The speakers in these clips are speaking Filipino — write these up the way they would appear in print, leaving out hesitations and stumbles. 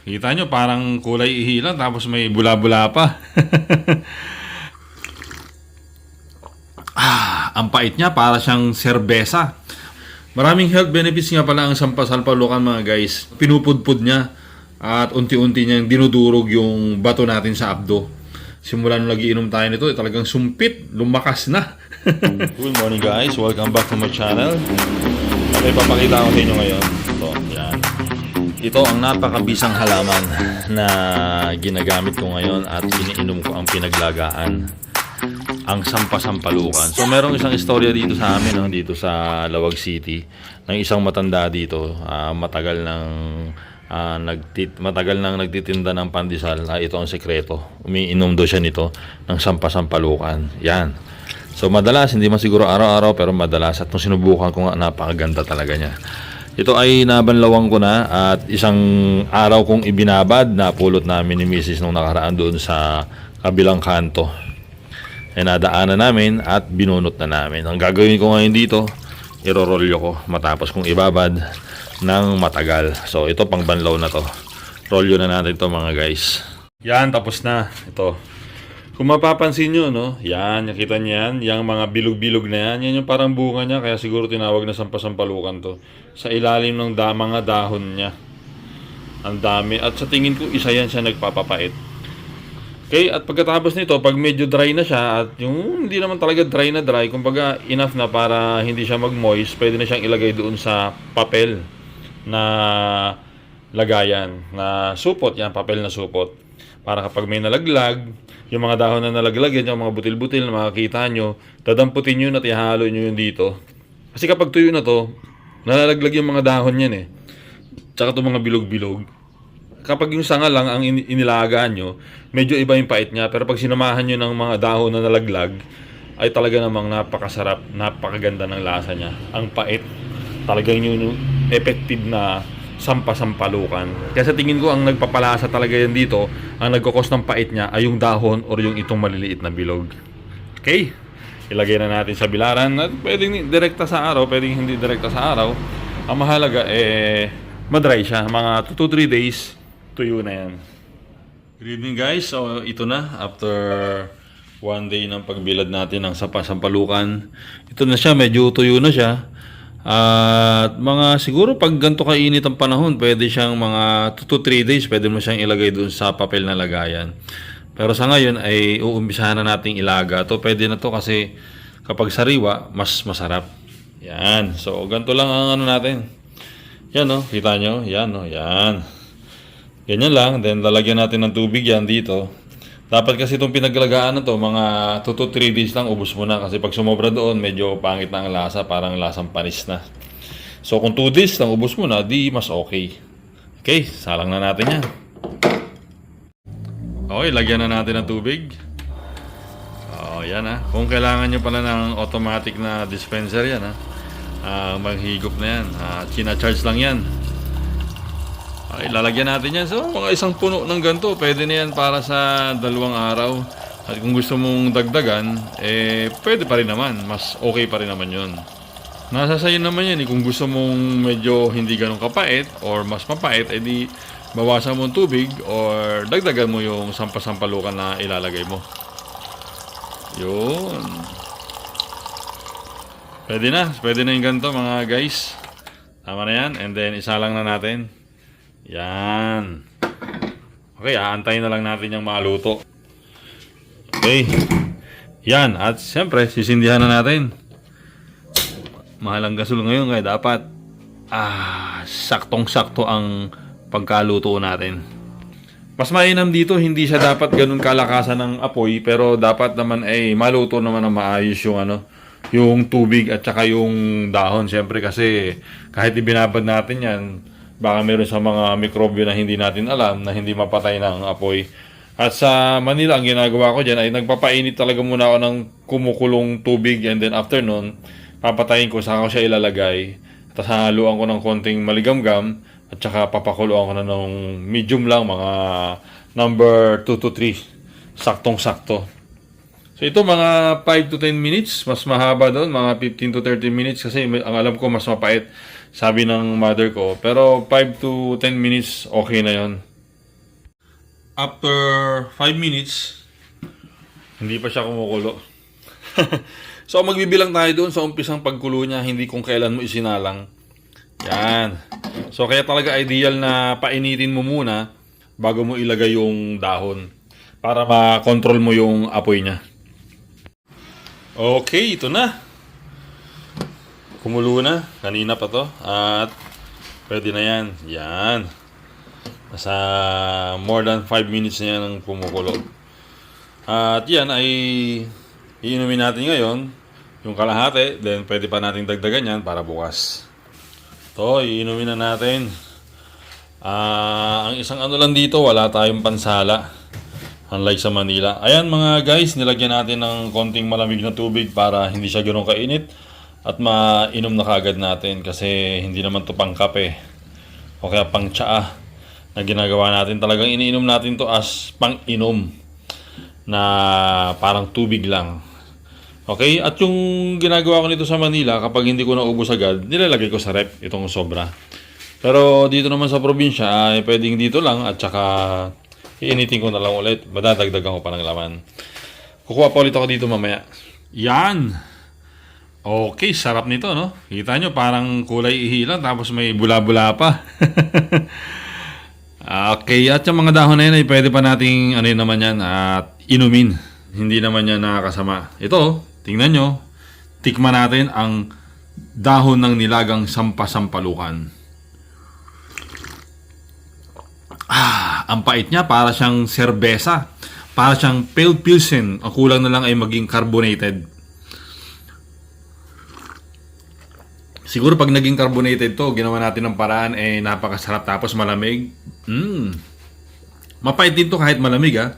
Kita nyo, parang kulay ihilan tapos may bula-bula pa. Ang pait niya, para siyang serbesa. Maraming health benefits nga pala ang sampasampalukan mga guys. Pinupudpud niya at unti-unti niyang dinudurog yung bato natin sa abdo. Simula nung nagiinom tayo nito, talagang sumpit, lumakas na. Good morning guys, welcome back to my channel. May papakita ko sa inyo ngayon. Ito, yan. Ito ang napakabisang halaman na ginagamit ko ngayon at iniinom ko ang pinaglagaan. Ang sampasampalukan. So merong isang istorya dito sa amin, no? Dito sa Lawag City, ng isang matanda dito, matagal nang nagtitinda ng pandesal. Ito ang sekreto. Umiinom daw siya nito ng sampasampalukan. Yan. So madalas, hindi man siguro araw-araw, pero madalas. At nung sinubukan ko nga, napakaganda talaga niya. Ito ay nabanlawang ko na at isang araw kong ibinabad, napulot namin ni Mrs. nung nakaraan doon sa kabilang kanto. Nadaanan namin at binunot na namin. Ang gagawin ko ngayon dito, irorolyo ko matapos kong ibabad ng matagal. So ito pang banlaw na to. Rolyo na natin to mga guys. Yan, tapos na. Ito. Kung mapapansin nyo, no? Yan, nakita nyo yan. Yung mga bilog-bilog na yan. Yan yung parang bunga niya. Kaya siguro tinawag na sampasampalukan to. Sa ilalim ng mga dahon niya. Ang dami. At sa tingin ko, isa yan siya nagpapapait. Okay, at pagkatapos nito, pag medyo dry na siya, at yung hindi naman talaga dry na dry, kumbaga enough na para hindi siya mag-moist, pwede na siyang ilagay doon sa papel na lagayan, na supot, yan, papel na supot. Para kapag may nalaglag, yung mga dahon na nalaglag, yan, yung mga butil-butil na makikita nyo, dadamputin nyo at ihalo nyo yun dito. Kasi kapag tuyo na to, nalalaglag yung mga dahon yan eh. Tsaka itong mga bilog-bilog. Kapag yung sanga lang ang inilagaan nyo, medyo iba yung pait niya. Pero pag sinamahan nyo ng mga dahon na nalaglag, ay talaga namang napakasarap, napakaganda ng lasa niya. Ang pait, talagang yung effective na sampasampalukan. Kaya sa tingin ko, ang nagpapalasa talaga yan dito, ang nagkakos ng pait niya ay yung dahon or yung itong maliliit na bilog. Okay? Ilagay na natin sa bilaran. At pwedeng direkta sa araw, pwedeng hindi direkta sa araw. Ang mahalaga, madry siya. Mga 2-3 days, tuyo na yan. Good evening guys. So ito na, after one day ng pagbilad natin ng sampasampalukan, ito na siya, medyo tuyo na siya. At mga siguro pag ganito kainit ang panahon, pwede siyang mga 2-3 days, pwede mo siyang ilagay doon sa papel na lagayan. Pero sa ngayon ay uumpisahan na nating ilaga. To pwede na to kasi kapag sariwa, mas masarap. Yan. So ganito lang ang ano natin. Yan no, kita nyo? Yan no, yan. Ganyan lang, then lalagyan natin ng tubig yan dito. Dapat kasi itong pinaglagaan na to, mga 2-3 days lang, ubos mo na. Kasi pag sumobra doon, medyo pangit na ang lasa, parang lasang panis na. So kung 2 days lang, ubos mo na, di mas okay. Okay, salang na natin yan. Okay, lagyan na natin ng tubig. Yan ha. Kung kailangan nyo pala ng automatic na dispenser yan ha. Maghigop na yan. China-charge lang yan. Okay, lalagyan natin yan. So, mga isang puno ng ganito, pwede na yan para sa 2 araw. At kung gusto mong dagdagan, pwede pa rin naman. Mas okay pa rin naman yun. Nasa sayo naman yan. Kung gusto mong medyo hindi ganun kapait or mas mapait, edi bawasan mo ang tubig or dagdagan mo yung sampasampalukan na ilalagay mo. Yun. Pwede na yung ganito mga guys. Tama na yan. And then isalang na natin. Yan. Okay, aantayin na lang natin yung maluto. Okay. Yan. At siyempre, sisindihan na natin. Mahal ang gasol ngayon kaya dapat saktong-sakto ang pagkaluto natin. Mas mainam dito, hindi siya dapat ganun kalakasan ng apoy, pero dapat naman maluto naman na maayos yung tubig at saka yung dahon. Siyempre kasi kahit ibinabad natin yan, baka meron sa mga mikrobyo na hindi natin alam na hindi mapatay ng apoy. At sa Manila, ang ginagawa ko dyan ay nagpapainit talaga muna ako ng kumukulong tubig and then after nun, papatayin ko, saka ko siya ilalagay. Tapos haluan ko ng konting maligamgam at saka papakuluan ko na ng medium lang, mga number 2 to 3. Saktong-sakto. So ito mga 5 to 10 minutes, mas mahaba doon, mga 15 to 30 minutes kasi ang alam ko mas mapait, sabi ng mother ko. Pero 5 to 10 minutes, okay na yon. after 5 minutes, hindi pa siya kumukulo. So magbibilang tayo doon sa umpisang pagkulo niya, hindi kung kailan mo isinalang. Yan. So kaya talaga ideal na painitin mo muna bago mo ilagay yung dahon para ma-control mo yung apoy niya. Okay, ito na. Kumulo na. Kanina pa to. At pwede na yan. Yan. Nasa more than 5 minutes na yan ang kumukulo. At yan ay iinumin natin ngayon yung kalahati. Then pwede pa natin dagdagan yan para bukas. Ito, iinumin na natin. Ang isang ano lang dito, wala tayong pansala. Unlike sa Manila. Ayan mga guys, nilagyan natin ng konting malamig na tubig para hindi siya gano'ng kainit. At mainom na kagad natin kasi hindi naman to pang kape. O kaya pang tsaa na ginagawa natin. Talagang iniinom natin to as pang inom na parang tubig lang. Okay? At yung ginagawa ko nito sa Manila, kapag hindi ko naubos agad, nilalagay ko sa rep itong sobra. Pero dito naman sa probinsya, ay pwedeng dito lang at saka iinitin ko na lang ulit. Madadagdagan ko pa ng laman. Kukuha pa ulit ako dito mamaya. Yan! Okay, sarap nito, no? Kita nyo, parang kulay ihilan tapos may bula-bula pa. Okay, at yung mga dahon na yan ay pwede pa nating ano yun naman yan at inumin. Hindi naman yan nakakasama. Ito, tingnan nyo. Tikman natin ang dahon ng nilagang sampasampalukan. Ang pait niya, para siyang serbesa. Para siyang pale pilsen. Ang kulang na lang ay maging carbonated. Siguro pag naging carbonated to, ginawa natin ng paraan, napakasarap tapos malamig. Mapait din to kahit malamig ha.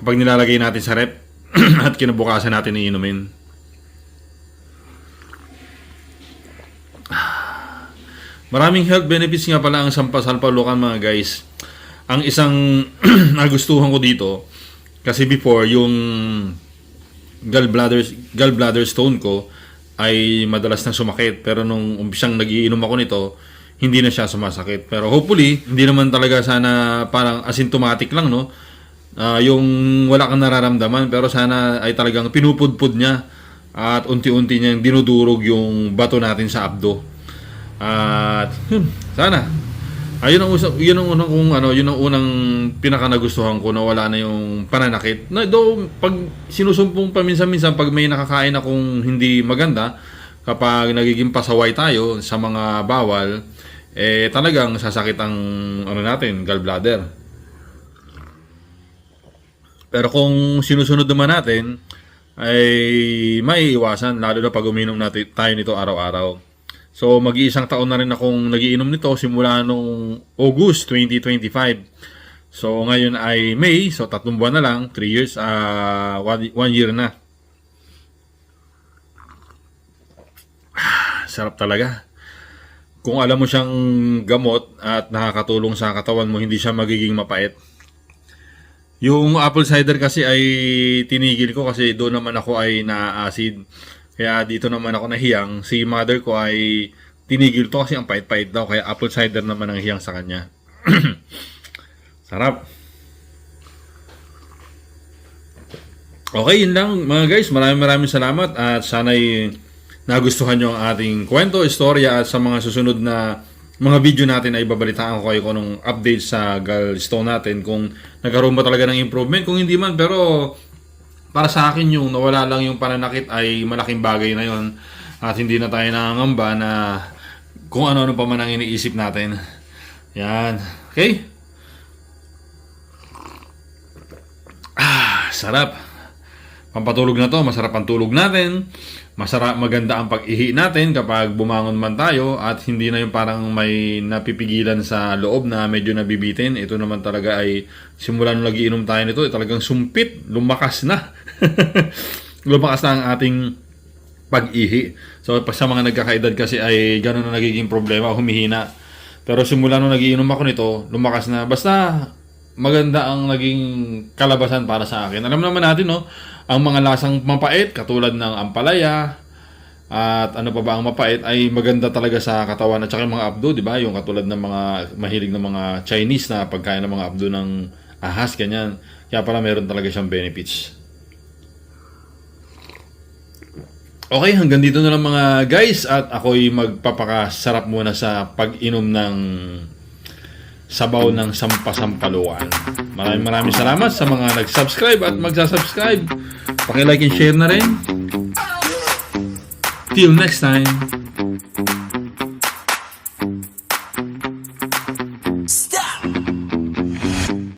Pag nilalagay natin sa rep at kinabukasan natin iinumin. Maraming health benefits nga pala ang sampasampalukan mga guys. Ang isang nagustuhan ko dito, kasi before yung gallbladder stone ko ay madalas na sumakit. Pero nung umpisang nagiinom ako nito, hindi na siya sumasakit. Pero hopefully, hindi naman talaga sana parang asymptomatic lang, no? Yung wala kang nararamdaman, pero sana ay talagang pinupudpud niya at unti-unti niyang dinudurog yung bato natin sa abdo. At sana yun ang unang pinaka nagustuhan ko na wala na yung pananakit. Na do pag sinusumpong paminsan-minsan pag may nakakain akong hindi maganda, kapag nagiging pasaway tayo sa mga bawal, talagang sasakit ang natin, gallbladder. Pero kung sinusunod naman natin, ay maiiwasan, lalo na pag uminom natin tayo nito araw-araw. So, mag-iisang taon na rin akong nagiinom nito simula nung August 2025. So, ngayon ay May. So, 3 buwan na lang. 3 years, 1 year na. Sarap talaga. Kung alam mo siyang gamot at nakakatulong sa katawan mo, hindi siya magiging mapait. Yung apple cider kasi ay tinigil ko kasi doon naman ako ay na-acid. Kaya dito naman ako nahiyang. Si mother ko ay tinigil to kasi ang pait-pait daw. Kaya apple cider naman ang hiyang sa kanya. Sarap. Okay, yun lang mga guys. Maraming salamat. At sana'y nagustuhan nyo ang ating kwento, istorya. At sa mga susunod na mga video natin ay babalitaan ko kayo kung anong update sa gallstone natin. Kung nagkaroon ba talaga ng improvement. Kung hindi man, pero para sa akin yung nawala lang yung pananakit ay malaking bagay na yon. At hindi na tayo nangangamba na kung ano-ano pa man ang iniisip natin. Yan. Okay? Sarap. Pampatulog na to. Masarap ang tulog natin. Masarap, maganda ang pag-ihi natin kapag bumangon man tayo at hindi na yung parang may napipigilan sa loob na medyo nabibitin. Ito naman talaga ay simula nung nagiinom tayo nito, talagang sumpit, lumakas na. Lumakas na ang ating pag-ihi. So sa mga nagkakaedad kasi ay gano'n na nagiging problema, humihina. Pero simula nung nagiinom ako nito, lumakas na. Basta maganda ang naging kalabasan para sa akin. Alam naman natin, no? Ang mga lasang mapait, katulad ng ampalaya, at ano pa ba ang mapait, ay maganda talaga sa katawan at saka yung mga abdo, di ba? Yung katulad ng mga mahilig ng mga Chinese na pagkain ng mga abdo ng ahas, ganyan. Kaya pala meron talaga siyang benefits. Okay, hanggang dito na lang mga guys at ako'y magpapakasarap muna sa pag-inom ng sabaw ng sampasampalukan. Maraming salamat sa mga nag-subscribe at magsasubscribe. Paki-like and share na rin. Till next time.